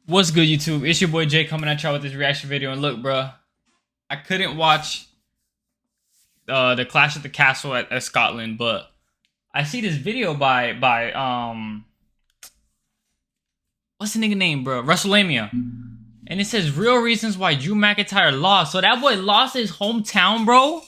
What's good, YouTube? It's your boy Jay coming at y'all with this reaction video. And look, bruh, I couldn't watch the Clash at the Castle at Scotland, but I see this video by what's the nigga name, bro? WrestleMania, and it says real reasons why Drew McIntyre lost. So that boy lost his hometown, bro.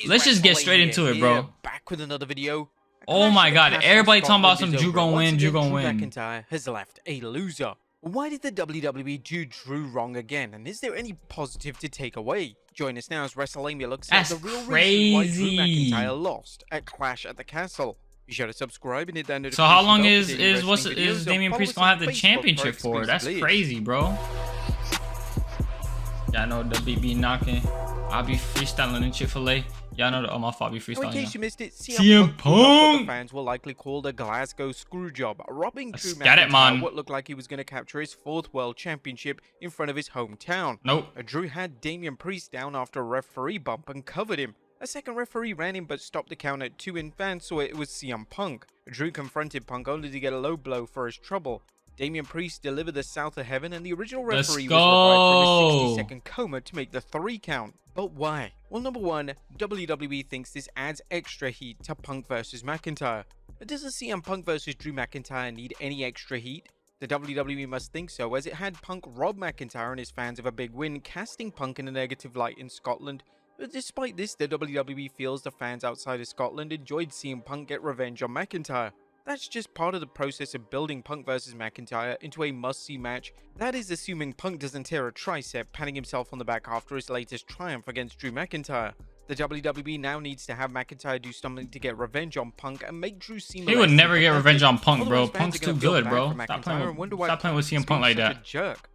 Let's just get straight into it, bro. Back with another video. Oh my God, everybody talking about some Drew gonna win, Drew gonna win. McIntyre has left a loser. Why did the WWE do Drew wrong again? And is there any positive to take away? Join us now as WrestleMania looks at the real reason why Drew McIntyre lost at Clash at the Castle. Be sure to subscribe and hit that notification. So how long bell is Damian Priest gonna have the championship for? That's crazy, bro. Y'all know the beat be knocking. I'll be freestyling in Chick-fil-A. Y'all know the my fault be freestyling. In case you missed it, CM Punk fans will likely call the Glasgow Screwjob, robbing Drew McIntyre McIntyre what looked like he was going to capture his 4th World Championship in front of his hometown. Nope. Drew had Damian Priest down after a referee bump and covered him. A second referee ran him but stopped the count at 2 and fans saw it was CM Punk. Drew confronted Punk only to get a low blow for his trouble. Damian Priest delivered the South of Heaven and the original referee was revived from a 60-second coma to make the 3 count. But why? Well, number one, WWE thinks this adds extra heat to Punk versus McIntyre. But does a CM Punk versus Drew McIntyre need any extra heat? The WWE must think so, as it had Punk rob McIntyre and his fans of a big win, casting Punk in a negative light in Scotland. But despite this, the WWE feels the fans outside of Scotland enjoyed seeing Punk get revenge on McIntyre. That's just part of the process of building Punk vs McIntyre into a must-see match. That is assuming Punk doesn't tear a tricep, patting himself on the back after his latest triumph against Drew McIntyre. The WWE now needs to have McIntyre do something to get revenge on Punk and make Drew seem. He would never get revenge on Punk, bro. Punk's too good, bro. Stop playing with CM Punk like that. Jerk.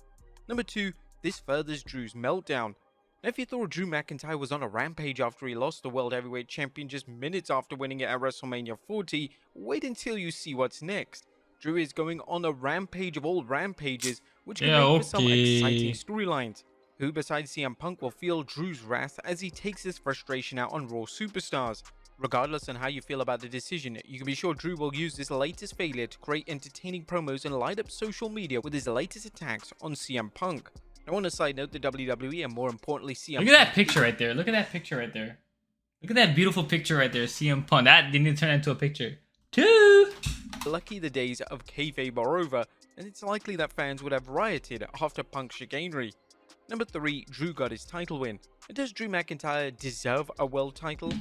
Number 2, this furthers Drew's meltdown. If you thought Drew McIntyre was on a rampage after he lost the World Heavyweight Champion just minutes after winning it at WrestleMania 40, wait until you see what's next. Drew is going on a rampage of all rampages, which can make for some exciting storylines. Who besides CM Punk will feel Drew's wrath as he takes his frustration out on Raw superstars? Regardless on how you feel about the decision, you can be sure Drew will use this latest failure to create entertaining promos and light up social media with his latest attacks on CM Punk. Now, on a side note, the WWE and more importantly CM Punk. Look at that picture right there. Look at that picture right there. Look at that beautiful picture right there. CM Punk. That didn't turn into a picture. 2. Lucky the days of kayfabe are over, and it's likely that fans would have rioted after Punk's chicanery. Number 3, Drew got his title win. And does Drew McIntyre deserve a world title?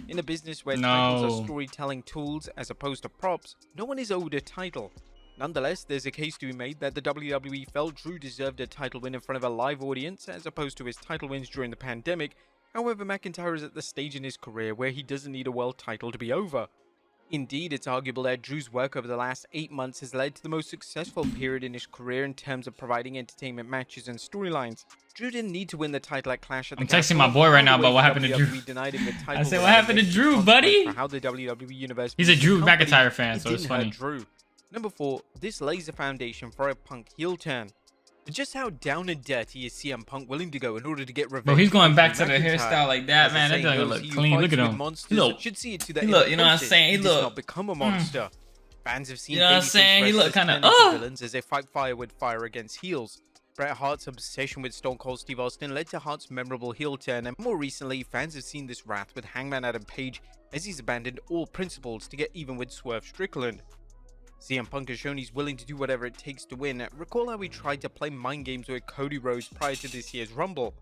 In a business where titles are storytelling tools as opposed to props, no one is owed a title. Nonetheless, there's a case to be made that the WWE felt Drew deserved a title win in front of a live audience as opposed to his title wins during the pandemic. However, McIntyre is at the stage in his career where he doesn't need a world title to be over. Indeed, it's arguable that Drew's work over the last 8 months has led to the most successful period in his career in terms of providing entertainment matches and storylines. Drew didn't need to win the title at Clash at the Castle. I'm texting my boy right now about what happened to Drew. I said, what happened to Drew, buddy? How the WWE universe He's a Drew McIntyre fan, so it's funny. Drew. Number 4, this lays the foundation for a Punk heel turn. Just how down and dirty is CM Punk willing to go in order to get revenge? Bro, he's going back to the hairstyle like that, man. That doesn't look clean. Look at him. He look, should see it to he look, you know what I'm saying? He look. Not become a monster. Fans have seen, you know what I'm saying? He look kind of villains as they fight fire with fire against heels. Bret Hart's obsession with Stone Cold Steve Austin led to Hart's memorable heel turn, and more recently, fans have seen this wrath with Hangman Adam Page as he's abandoned all principles to get even with Swerve Strickland. CM Punk has shown he's willing to do whatever it takes to win. Recall how he tried to play mind games with Cody Rhodes prior to this year's Rumble.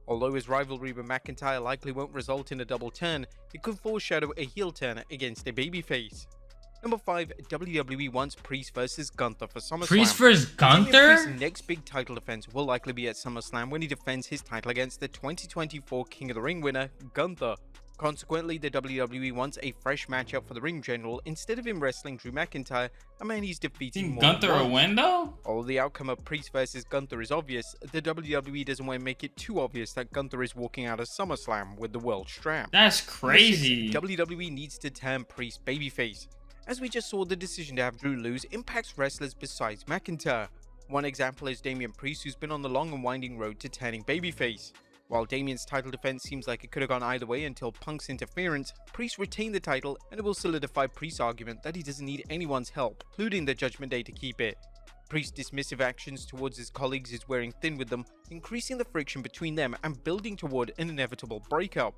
Although his rivalry with McIntyre likely won't result in a double turn, it could foreshadow a heel turn against a babyface. Number 5, WWE wants Priest vs Gunther for SummerSlam. Priest vs Gunther? Priest's next big title defense will likely be at SummerSlam when he defends his title against the 2024 King of the Ring winner, Gunther. Consequently, the WWE wants a fresh matchup for the ring general instead of him wrestling Drew McIntyre, a man he's defeating more Gunther a win though? Although the outcome of Priest vs Gunther is obvious, the WWE doesn't want to make it too obvious that Gunther is walking out of SummerSlam with the world strap. That's crazy. WWE needs to turn Priest babyface. As we just saw, the decision to have Drew lose impacts wrestlers besides McIntyre. One example is Damian Priest, who's been on the long and winding road to turning babyface. While Damian's title defense seems like it could have gone either way until Punk's interference, Priest retained the title, and it will solidify Priest's argument that he doesn't need anyone's help, including the Judgment Day, to keep it. Priest's dismissive actions towards his colleagues is wearing thin with them, increasing the friction between them and building toward an inevitable breakup.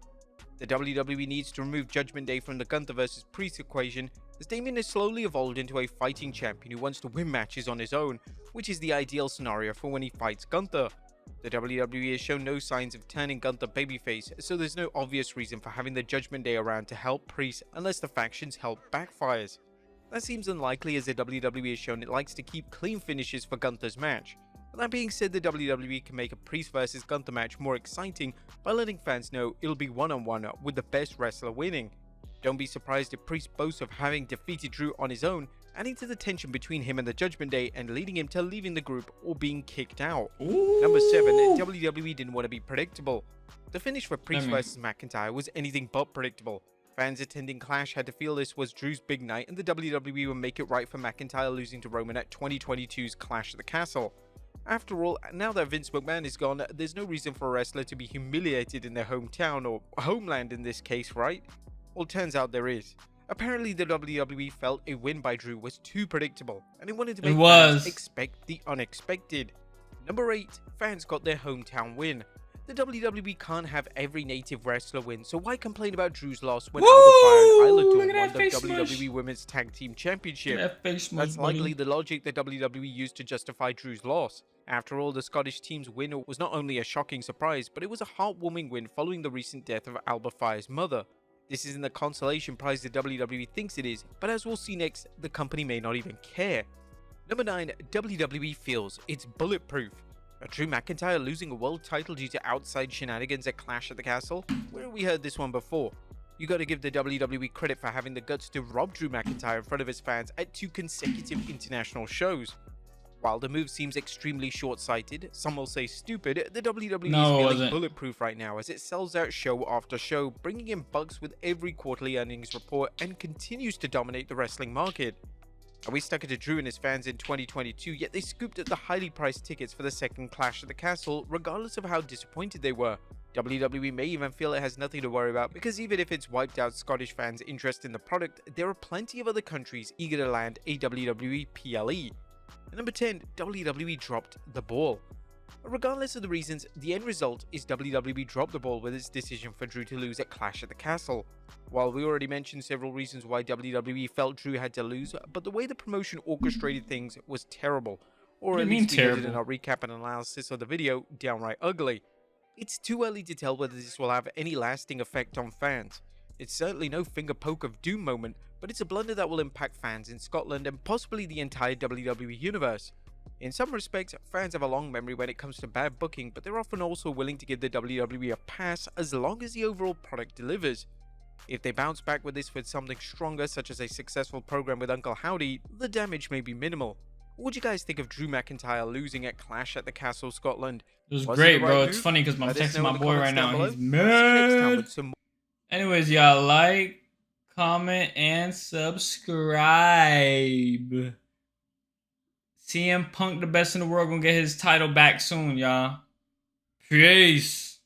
The WWE needs to remove Judgment Day from the Gunther vs. Priest equation, as Damien has slowly evolved into a fighting champion who wants to win matches on his own, which is the ideal scenario for when he fights Gunther. The WWE has shown no signs of turning Gunther babyface, so there's no obvious reason for having the Judgment Day around to help Priest unless the faction's help backfires. That seems unlikely, as the WWE has shown it likes to keep clean finishes for Gunther's match. But that being said, the WWE can make a Priest vs Gunther match more exciting by letting fans know it'll be one-on-one with the best wrestler winning. Don't be surprised if Priest boasts of having defeated Drew on his own, adding to the tension between him and the Judgment Day and leading him to leaving the group or being kicked out. Ooh. Number 7, WWE didn't want to be predictable. The finish for Priest vs McIntyre was anything but predictable. Fans attending Clash had to feel this was Drew's big night, and the WWE would make it right for McIntyre losing to Roman at 2022's Clash at the Castle. After all, now that Vince McMahon is gone, there's no reason for a wrestler to be humiliated in their hometown, or homeland in this case, right? Well, turns out there is. Apparently, the WWE felt a win by Drew was too predictable, and it wanted to make fans expect the unexpected. Number 8, fans got their hometown win. The WWE can't have every native wrestler win, so why complain about Drew's loss when Alba Fire and Isla Dawn won the WWE Women's Tag Team Championship? That's likely the logic the WWE used to justify Drew's loss. After all, the Scottish team's win was not only a shocking surprise, but it was a heartwarming win following the recent death of Alba Fire's mother. This isn't the consolation prize the WWE thinks it is, but as we'll see next, the company may not even care. Number 9, WWE feels it's bulletproof. Drew McIntyre losing a world title due to outside shenanigans at Clash at the Castle? Where have we heard this one before? You gotta give the WWE credit for having the guts to rob Drew McIntyre in front of his fans at 2 consecutive international shows. While the move seems extremely short-sighted, some will say stupid, the WWE is feeling bulletproof right now as it sells out show after show, bringing in bucks with every quarterly earnings report and continues to dominate the wrestling market. We stuck it to Drew and his fans in 2022, yet they scooped at the highly priced tickets for the second Clash at the Castle, regardless of how disappointed they were. WWE may even feel it has nothing to worry about, because even if it's wiped out Scottish fans' interest in the product, there are plenty of other countries eager to land a WWE PLE. And number 10, WWE dropped the ball. Regardless of the reasons, the end result is WWE dropped the ball with its decision for Drew to lose at Clash at the Castle. While we already mentioned several reasons why WWE felt Drew had to lose, but the way the promotion orchestrated things was terrible. Or at least we did in our recap and analysis of the video, downright ugly. It's too early to tell whether this will have any lasting effect on fans. It's certainly no finger poke of doom moment, but it's a blunder that will impact fans in Scotland and possibly the entire WWE universe. In some respects, fans have a long memory when it comes to bad booking, but they're often also willing to give the WWE a pass as long as the overall product delivers. If they bounce back with this with something stronger, such as a successful program with Uncle Howdy, the damage may be minimal. What do you guys think of Drew McIntyre losing at Clash at the Castle, Scotland? It was great, bro. It's funny because I'm texting my boy right now. He's mad. Anyways, y'all like, comment, and subscribe. CM Punk, the best in the world, gonna get his title back soon, y'all. Peace.